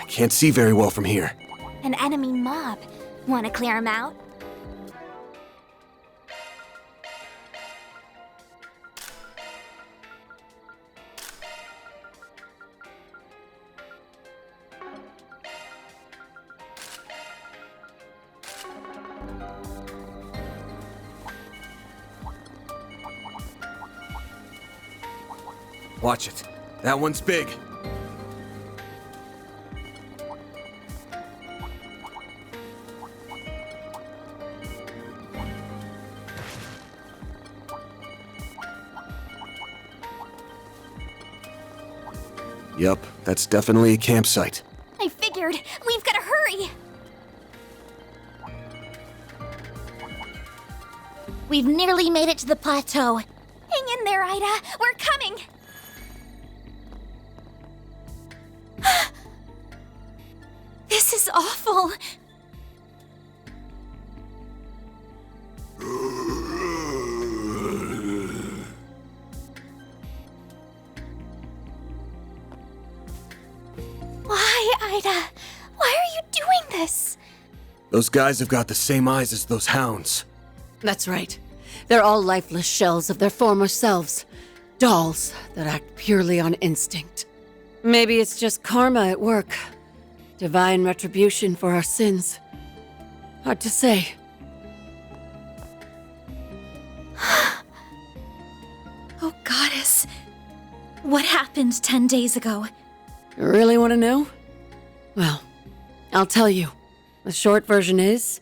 I can't see very well from here. An enemy mob. Want to clear him out? Watch it. That one's big. Yup, that's definitely a campsite. I figured. We've got to hurry. We've nearly made it to the plateau. Hang in there, Ida. We're coming. This is awful. Why, Ida? Why are you doing this? Those guys have got the same eyes as those hounds. That's right. They're all lifeless shells of their former selves. Dolls that act purely on instinct. Maybe it's just karma at work. Divine retribution for our sins. Hard to say. Oh, Goddess. What happened 10 days ago? You really want to know? Well, I'll tell you. The short version is,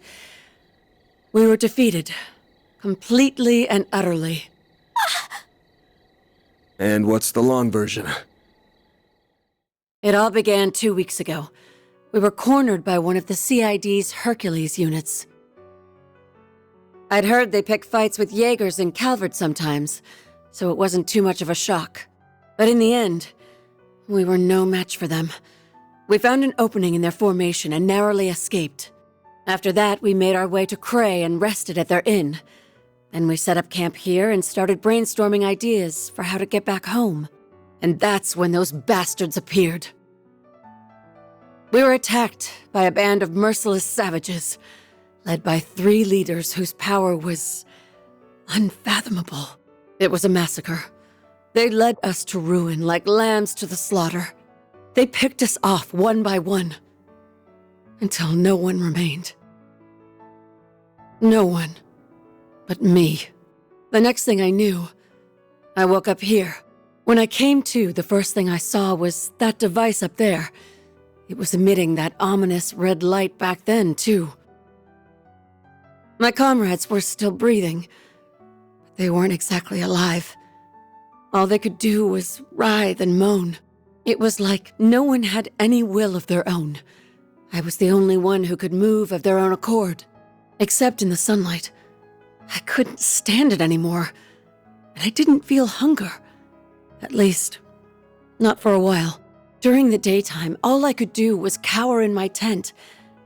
we were defeated. Completely and utterly. And what's the long version? It all began 2 weeks ago. We were cornered by one of the CID's Hercules units. I'd heard they pick fights with Jaegers in Calvert sometimes, so it wasn't too much of a shock. But in the end, we were no match for them. We found an opening in their formation and narrowly escaped. After that, we made our way to Cray and rested at their inn. Then we set up camp here and started brainstorming ideas for how to get back home. And that's when those bastards appeared. We were attacked by a band of merciless savages, led by 3 leaders whose power was unfathomable. It was a massacre. They led us to ruin like lambs to the slaughter. They picked us off one by one, until no one remained. No one but me. The next thing I knew, I woke up here. When I came to, the first thing I saw was that device up there. It was emitting that ominous red light back then, too. My comrades were still breathing, but they weren't exactly alive. All they could do was writhe and moan. It was like no one had any will of their own. I was the only one who could move of their own accord. Except in the sunlight. I couldn't stand it anymore, and I didn't feel hunger. At least, not for a while. During the daytime, all I could do was cower in my tent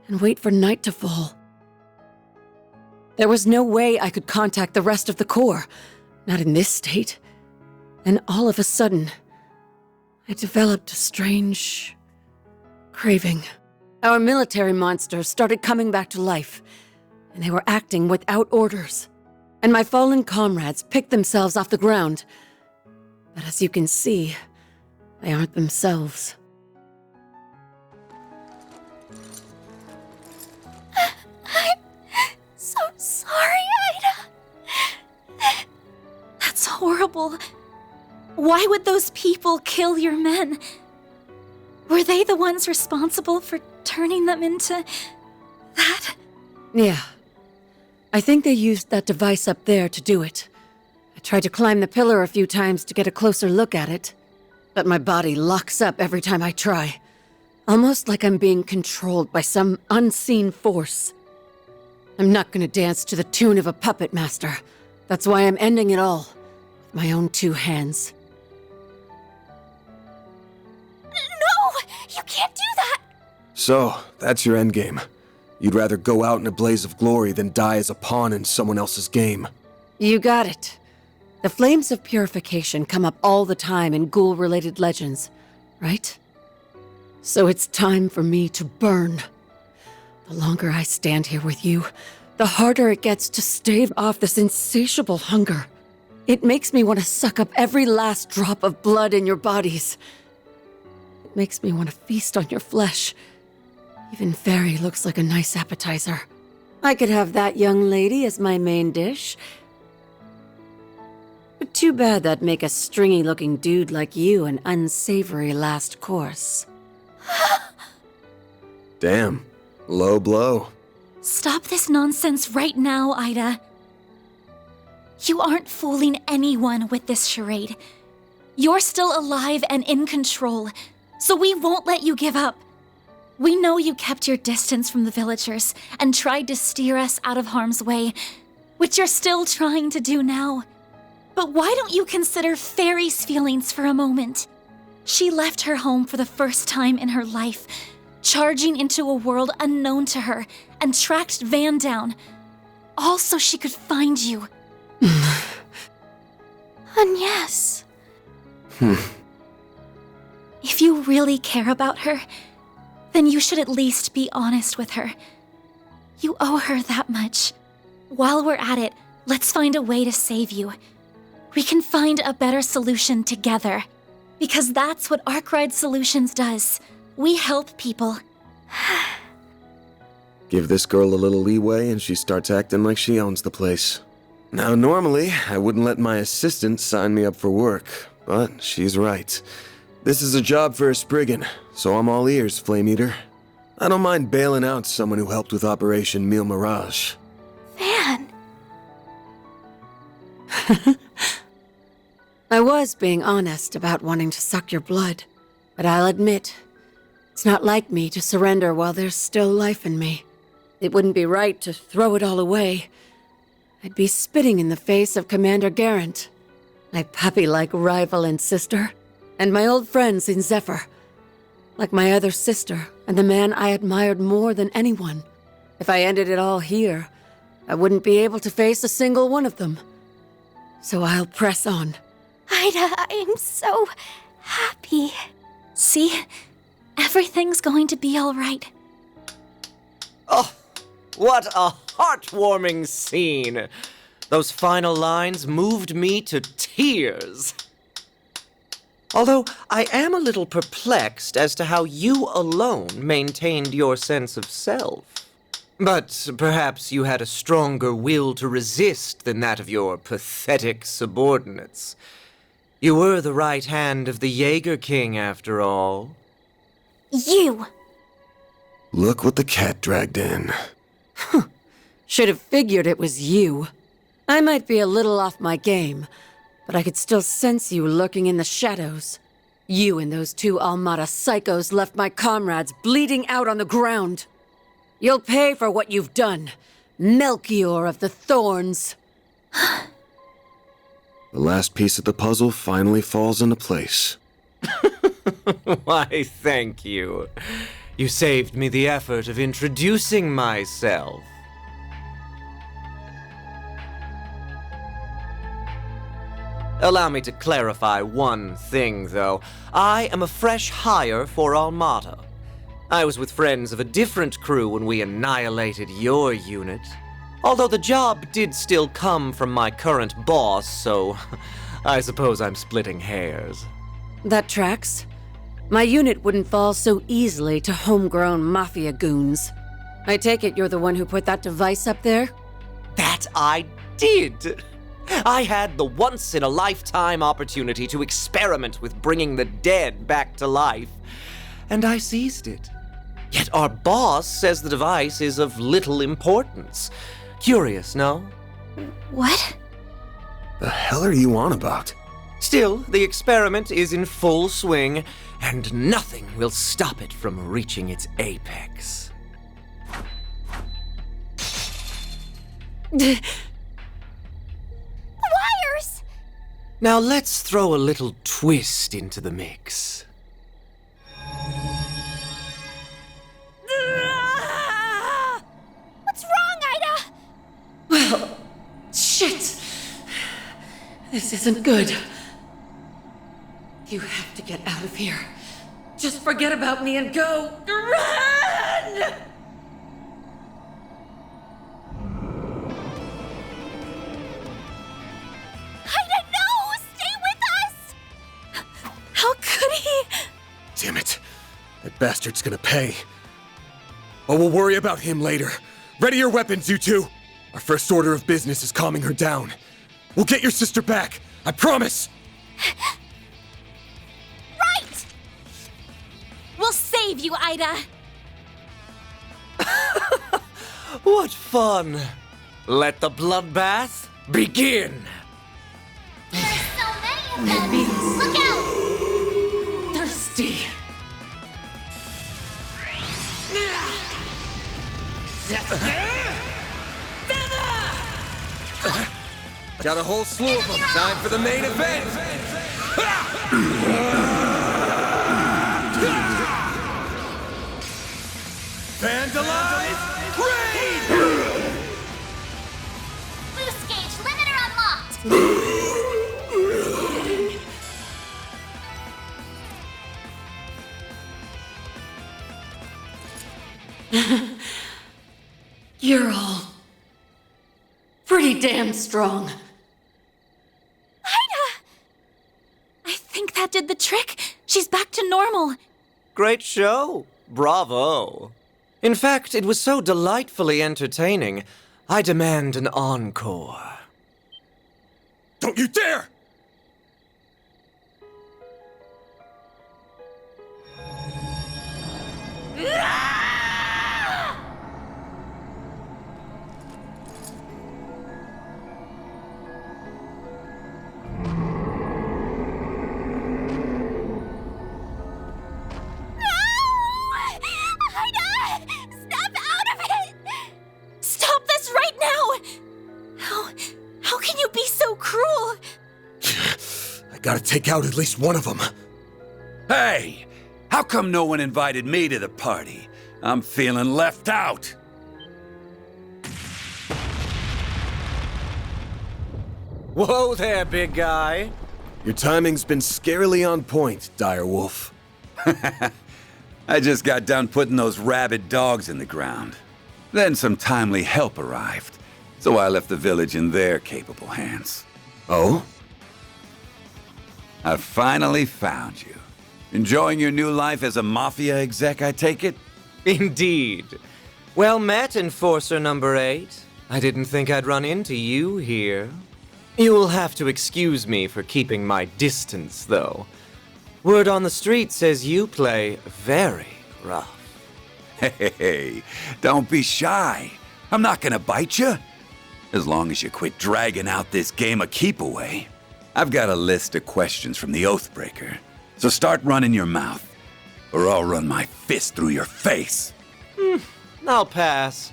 and wait for night to fall. There was no way I could contact the rest of the Corps, not in this state. And all of a sudden, I developed a strange craving. Our military monsters started coming back to life, and they were acting without orders. And my fallen comrades picked themselves off the ground. But as you can see, they aren't themselves. I'm so sorry, Ida. That's horrible. Why would those people kill your men? Were they the ones responsible for turning them into that? Yeah. I think they used that device up there to do it. I tried to climb the pillar a few times to get a closer look at it, but my body locks up every time I try. Almost like I'm being controlled by some unseen force. I'm not gonna dance to the tune of a puppet master. That's why I'm ending it all with my own 2 hands. No! You can't do that! So, that's your endgame. You'd rather go out in a blaze of glory than die as a pawn in someone else's game. You got it. The flames of purification come up all the time in ghoul-related legends, right? So it's time for me to burn. The longer I stand here with you, the harder it gets to stave off this insatiable hunger. It makes me want to suck up every last drop of blood in your bodies. It makes me want to feast on your flesh. Even Fairy looks like a nice appetizer. I could have that young lady as my main dish. But too bad that'd make a stringy-looking dude like you an unsavory last course. Damn. Low blow. Stop this nonsense right now, Ida. You aren't fooling anyone with this charade. You're still alive and in control, so we won't let you give up. We know you kept your distance from the villagers and tried to steer us out of harm's way, which you're still trying to do now. But why don't you consider Fairy's feelings for a moment? She left her home for the first time in her life, charging into a world unknown to her, and tracked Van down, all so she could find you. And yes. If you really care about her, then you should at least be honest with her. You owe her that much. While we're at it, let's find a way to save you. We can find a better solution together. Because that's what Arkwright Solutions does. We help people. Give this girl a little leeway and she starts acting like she owns the place. Now, normally, I wouldn't let my assistant sign me up for work, but she's right. This is a job for a Spriggan, so I'm all ears, Flame Eater. I don't mind bailing out someone who helped with Operation Meal Mirage. Van. I was being honest about wanting to suck your blood, but I'll admit, it's not like me to surrender while there's still life in me. It wouldn't be right to throw it all away. I'd be spitting in the face of Commander Garrett, my puppy-like rival and sister, and my old friends in Zephyr, like my other sister and the man I admired more than anyone. If I ended it all here, I wouldn't be able to face a single one of them. So I'll press on. Ida, I'm so happy. See? Everything's going to be all right. Oh, what a heartwarming scene. Those final lines moved me to tears. Although I am a little perplexed as to how you alone maintained your sense of self. But perhaps you had a stronger will to resist than that of your pathetic subordinates. You were the right hand of the Jaeger King, after all. You! Look what the cat dragged in. Should have figured it was you. I might be a little off my game, but I could still sense you lurking in the shadows. You and those two Almada psychos left my comrades bleeding out on the ground. You'll pay for what you've done, Melchior of the Thorns. The last piece of the puzzle finally falls into place. Why, thank you. You saved me the effort of introducing myself. Allow me to clarify one thing, though. I am a fresh hire for Almada. I was with friends of a different crew when we annihilated your unit. Although the job did still come from my current boss, so I suppose I'm splitting hairs. That tracks. My unit wouldn't fall so easily to homegrown mafia goons. I take it you're the one who put that device up there? That I did! I had the once-in-a-lifetime opportunity to experiment with bringing the dead back to life, and I seized it. Yet our boss says the device is of little importance. Curious, no? What? The hell are you on about? Still, the experiment is in full swing, and nothing will stop it from reaching its apex. Wires! Now let's throw a little twist into the mix. What's wrong, Ida? Well, shit. This isn't good. You have to get out of here. Just forget about me and go. Run! Ida, no! Stay with us! How could he? Damn it. That bastard's gonna pay. But we'll worry about him later. Ready your weapons, you two! Our first order of business is calming her down. We'll get your sister back, I promise! Right! We'll save you, Ida! What fun! Let the bloodbath begin! There's so many of them! Look out! Thirsty. Got a whole slew of them. Time for the main event! Vandalize! Raid! Boost gauge limiter unlocked! You're all pretty damn strong. Ida! I think that did the trick. She's back to normal. Great show! Bravo! In fact, it was so delightfully entertaining, I demand an encore. Don't you dare! Ida! Snap out of it! Stop this right now! How can you be so cruel? I gotta take out at least one of them. Hey! How come no one invited me to the party? I'm feeling left out. Whoa there, big guy. Your timing's been scarily on point, Direwolf. I just got done putting those rabid dogs in the ground. Then some timely help arrived, so I left the village in their capable hands. Oh? I finally found you. Enjoying your new life as a mafia exec, I take it? Indeed. Well met, Enforcer number 8. I didn't think I'd run into you here. You'll have to excuse me for keeping my distance, though. Word on the street says you play very rough. Hey, don't be shy. I'm not gonna bite you. As long as you quit dragging out this game of keep away. I've got a list of questions from the Oathbreaker, so start running your mouth, or I'll run my fist through your face. I'll pass.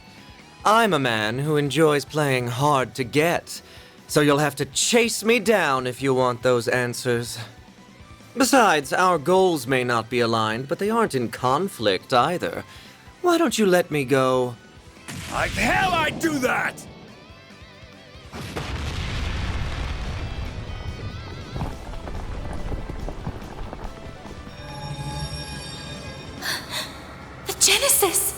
I'm a man who enjoys playing hard to get, so you'll have to chase me down if you want those answers. Besides, our goals may not be aligned, but they aren't in conflict either. Why don't you let me go? Like hell I'd do that! The Genesis!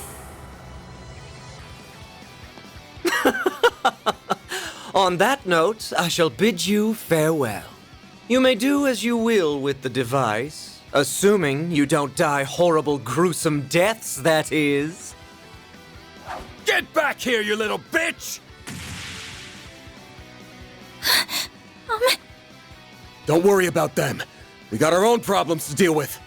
On that note, I shall bid you farewell. You may do as you will with the device, assuming you don't die horrible, gruesome deaths, that is. Get back here, you little bitch! Don't worry about them. We got our own problems to deal with.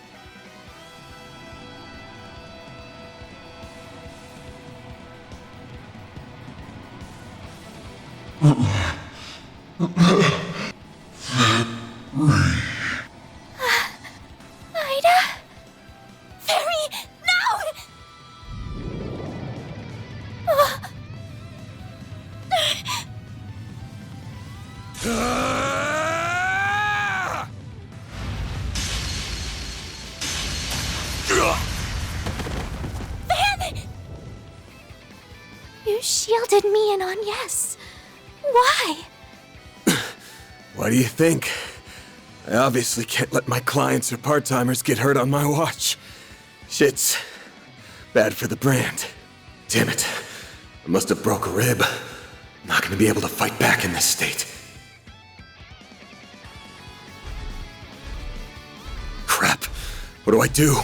Ida? Fairy, no! Van! You shielded me in on yes. Why? What do you think? I obviously can't let my clients or part-timers get hurt on my watch. Shit's bad for the brand. Damn it. I must have broke a rib. I'm not gonna be able to fight back in this state. Crap. What do I do?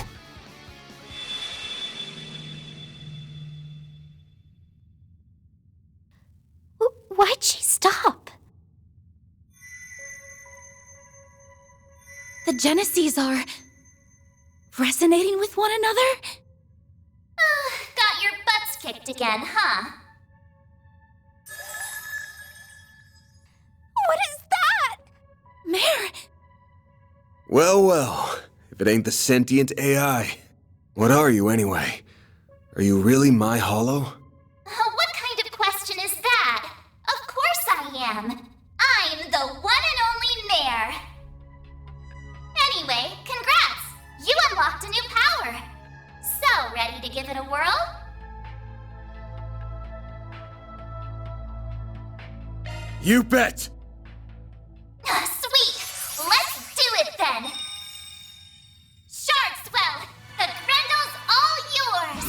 Why'd she stop? The Genesees are resonating with one another? Got your butts kicked again, huh? What is that? Mare! Well, well. If it ain't the sentient AI. What are you, anyway? Are you really my hollow? What kind of question is that? Of course I am. I'm the one and only Mare. Anyway, congrats! You unlocked a new power. So, ready to give it a whirl? You bet! Sweet! Let's do it then! Shardswell! The Grendel's all yours!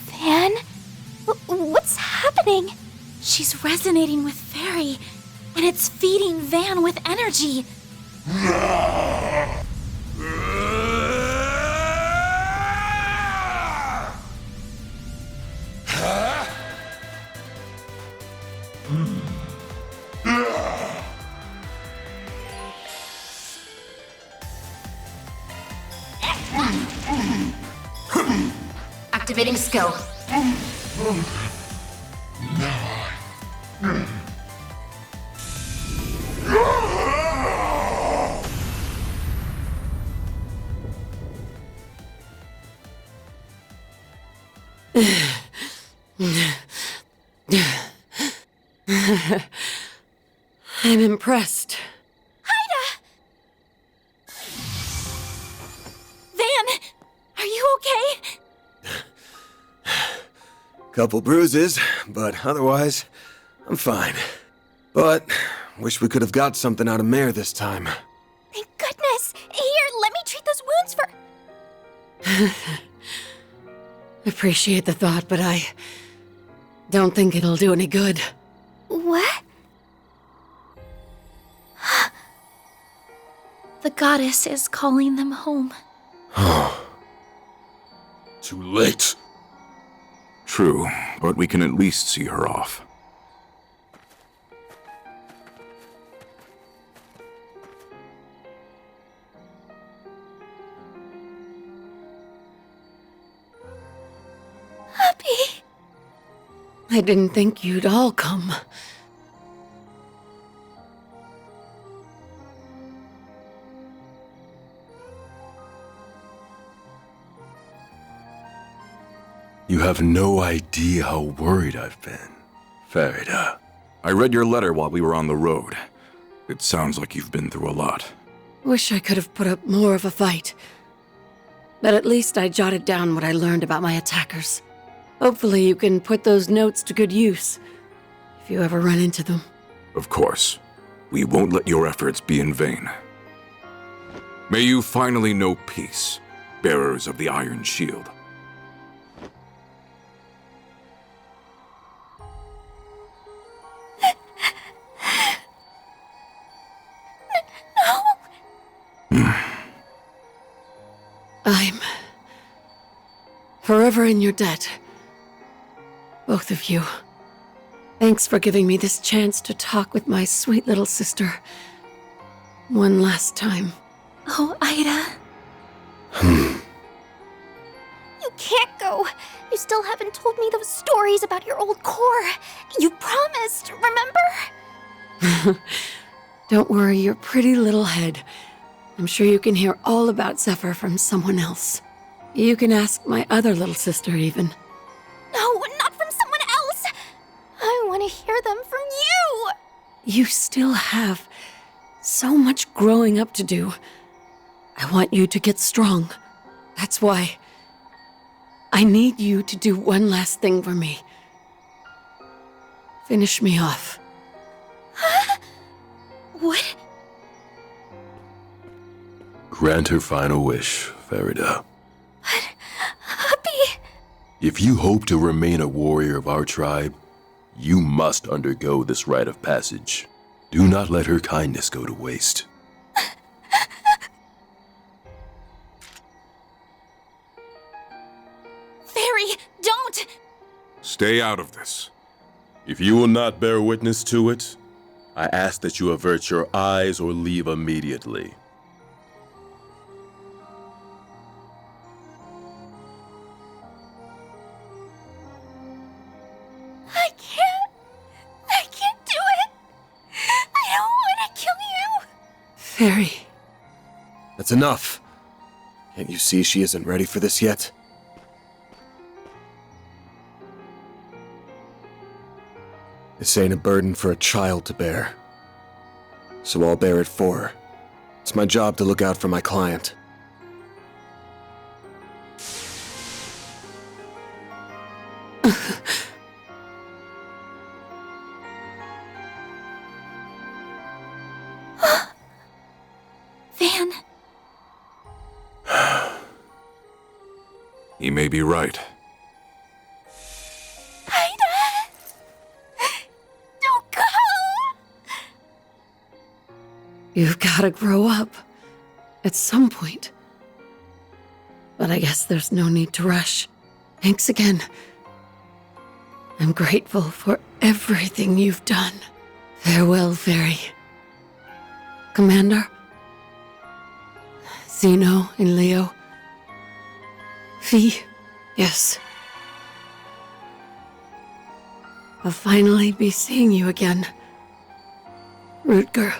Van? What's happening? She's resonating with Fairy, and it's feeding Van with energy. Activating skill. I'm impressed. Van, are you okay? Couple bruises, but otherwise, I'm fine. But, wish we could have got something out of Mare this time. Thank goodness. Here, let me treat those wounds for... Appreciate the thought, but I don't think it'll do any good. What? The goddess is calling them home. Too late. True, but we can at least see her off. Happy. I didn't think you'd all come. You have no idea how worried I've been, Farida. I read your letter while we were on the road. It sounds like you've been through a lot. Wish I could have put up more of a fight. But at least I jotted down what I learned about my attackers. Hopefully you can put those notes to good use, if you ever run into them. Of course. We won't let your efforts be in vain. May you finally know peace, bearers of the Iron Shield. I'm forever in your debt. Both of you. Thanks for giving me this chance to talk with my sweet little sister. One last time. Oh, Ida. You can't go. You still haven't told me those stories about your old core. You promised, remember? Don't worry your pretty little head. I'm sure you can hear all about Zephyr from someone else. You can ask my other little sister, even. No, not from someone else. I want to hear them from you. You still have so much growing up to do. I want you to get strong. That's why I need you to do one last thing for me. Finish me off. What? Grant her final wish, Farida. Happy? If you hope to remain a warrior of our tribe, you must undergo this rite of passage. Do not let her kindness go to waste. Fairy, don't! Stay out of this. If you will not bear witness to it, I ask that you avert your eyes or leave immediately. I can't do it! I don't want to kill you! Fairy. That's enough. Can't you see she isn't ready for this yet? This ain't a burden for a child to bear. So I'll bear it for her. It's my job to look out for my client. Van, He may be right. Ida! Don't go! You've gotta grow up. At some point. But I guess there's no need to rush. Thanks again. I'm grateful for everything you've done. Farewell, Fairy. Commander? Zeno and Leo? Fee? Yes. I'll finally be seeing you again. Rutger.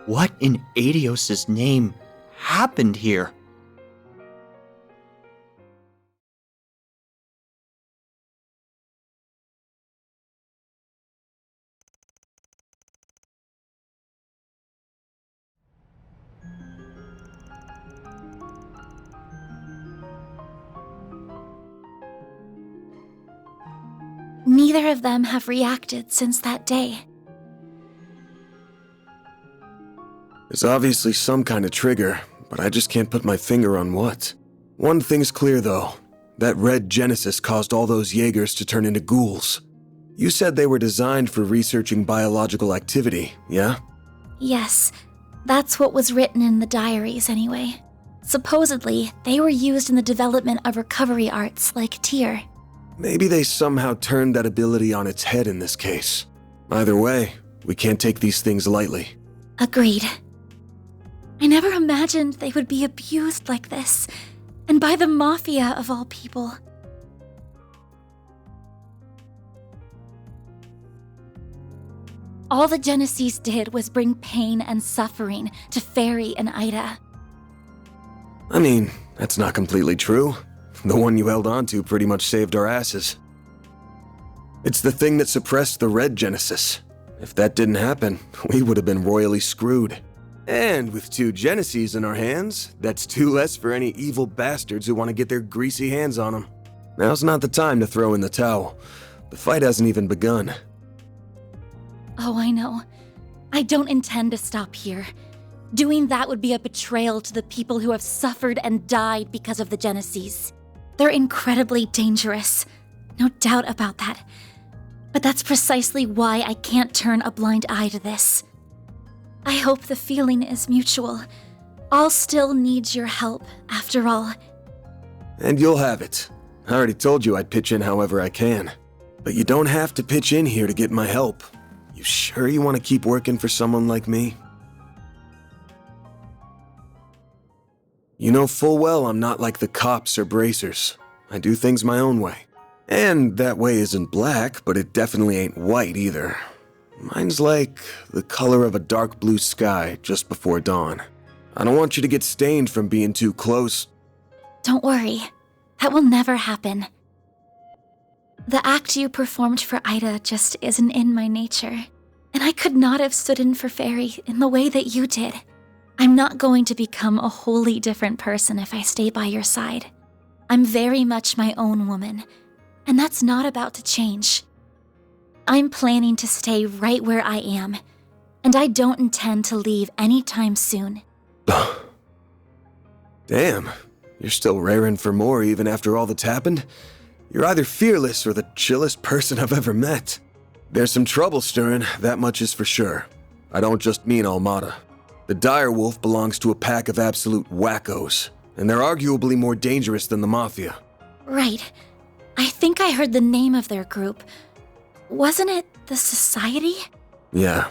What in Adios' name happened here? Neither of them have reacted since that day. There's obviously some kind of trigger, but I just can't put my finger on what. One thing's clear, though. That red Genesis caused all those Jaegers to turn into ghouls. You said they were designed for researching biological activity, yeah? Yes, that's what was written in the diaries anyway. Supposedly, they were used in the development of recovery arts like Tyr. Maybe they somehow turned that ability on its head in this case. Either way, we can't take these things lightly. Agreed. I never imagined they would be abused like this, and by the Mafia of all people. All the Genesis did was bring pain and suffering to Fairy and Ida. I mean, that's not completely true. The one you held on to pretty much saved our asses. It's the thing that suppressed the red Genesis. If that didn't happen, we would have been royally screwed. And with 2 Genesis in our hands, that's 2 less for any evil bastards who want to get their greasy hands on them. Now's not the time to throw in the towel. The fight hasn't even begun. Oh, I know. I don't intend to stop here. Doing that would be a betrayal to the people who have suffered and died because of the Genesis. They're incredibly dangerous. No doubt about that. But that's precisely why I can't turn a blind eye to this. I hope the feeling is mutual. I'll still need your help, after all. And you'll have it. I already told you I'd pitch in however I can. But you don't have to pitch in here to get my help. You sure you want to keep working for someone like me? You know full well I'm not like the cops or bracers. I do things my own way. And that way isn't black, but it definitely ain't white either. Mine's like the color of a dark blue sky just before dawn. I don't want you to get stained from being too close. Don't worry. That will never happen. The act you performed for Ida just isn't in my nature. And I could not have stood in for Fairy in the way that you did. I'm not going to become a wholly different person if I stay by your side. I'm very much my own woman, and that's not about to change. I'm planning to stay right where I am, and I don't intend to leave anytime soon. Damn, you're still raring for more even after all that's happened? You're either fearless or the chillest person I've ever met. There's some trouble stirring, that much is for sure. I don't just mean Almada. The Direwolf belongs to a pack of absolute wackos, and they're arguably more dangerous than the Mafia. Right. I think I heard the name of their group. Wasn't it the Society? Yeah,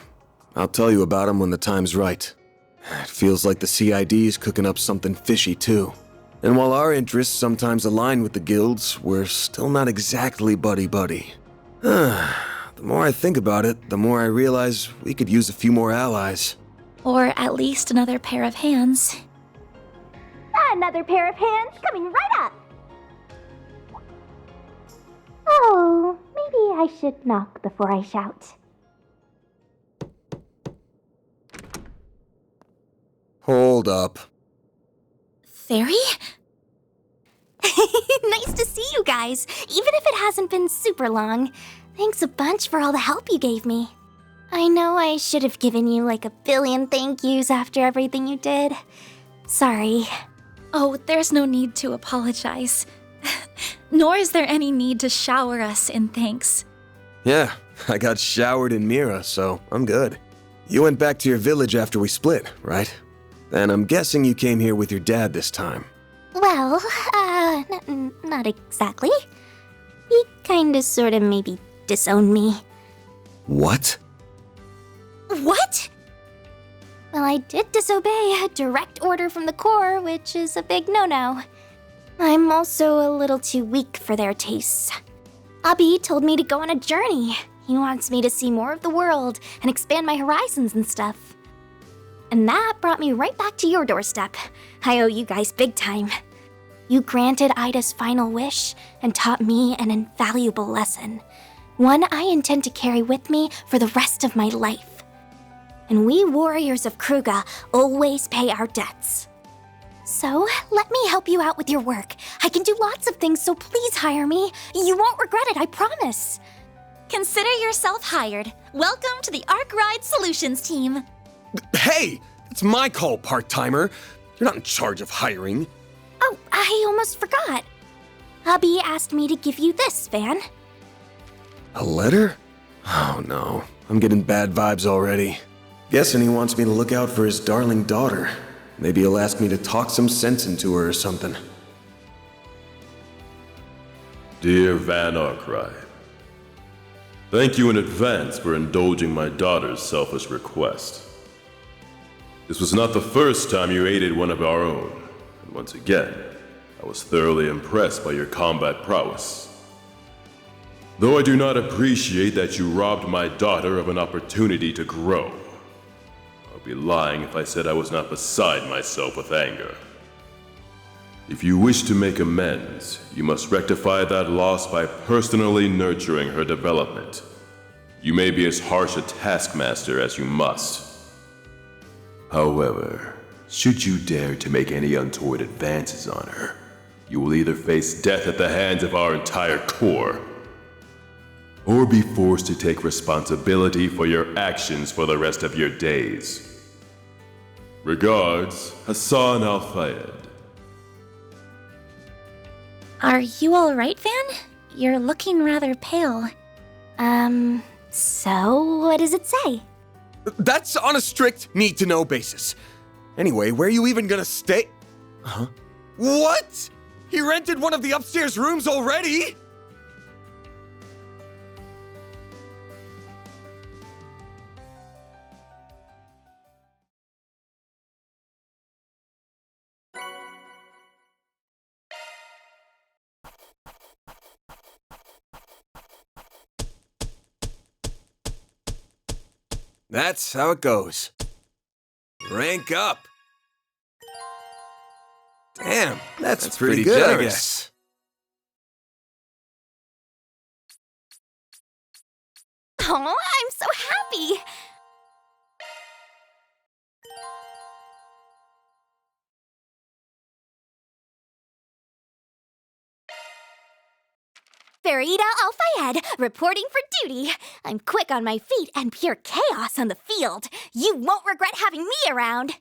I'll tell you about them when the time's right. It feels like the CID is cooking up something fishy too. And while our interests sometimes align with the guilds, we're still not exactly buddy-buddy. The more I think about it, the more I realize we could use a few more allies. Or at least another pair of hands. Another pair of hands coming right up. Oh, maybe I should knock before I shout. Hold up. Fairy? Nice to see you guys, even if it hasn't been super long. Thanks a bunch for all the help you gave me. I know I should have given you like a billion thank yous after everything you did. Sorry. Oh, there's no need to apologize. Nor is there any need to shower us in thanks. Yeah, I got showered in Mira, so I'm good. You went back to your village after we split, right? And I'm guessing you came here with your dad this time. Well, not exactly. He kinda sorta maybe disowned me. What? What? Well, I did disobey a direct order from the Corps, which is a big no-no. I'm also a little too weak for their tastes. Abi told me to go on a journey. He wants me to see more of the world and expand my horizons and stuff. And that brought me right back to your doorstep. I owe you guys big time. You granted Ida's final wish and taught me an invaluable lesson. One I intend to carry with me for the rest of my life. And we warriors of Kruga always pay our debts. So, let me help you out with your work. I can do lots of things, so please hire me. You won't regret it, I promise. Consider yourself hired. Welcome to the Arc Ride Solutions team. Hey! It's my call, part-timer. You're not in charge of hiring. Oh, I almost forgot. Abi asked me to give you this, Van. A letter? Oh no, I'm getting bad vibes already. Guessing he wants me to look out for his darling daughter. Maybe he'll ask me to talk some sense into her or something. Dear Van Arkwright, thank you in advance for indulging my daughter's selfish request. This was not the first time you aided one of our own, and once again, I was thoroughly impressed by your combat prowess. Though I do not appreciate that you robbed my daughter of an opportunity to grow, I'd be lying if I said I was not beside myself with anger. If you wish to make amends, you must rectify that loss by personally nurturing her development. You may be as harsh a taskmaster as you must. However, should you dare to make any untoward advances on her, you will either face death at the hands of our entire Corps, or be forced to take responsibility for your actions for the rest of your days. Regards, Hassan Al-Fayed. Are you all right, Van? You're looking rather pale. So what does it say? That's on a strict need-to-know basis. Anyway, where are you even gonna stay? Huh? What? He rented one of the upstairs rooms already? That's how it goes. Rank up. Damn, that's pretty good, I generous. guess. Oh, I'm so happy! Farida Al-Fayed, reporting for duty. I'm quick on my feet and pure chaos on the field. You won't regret having me around.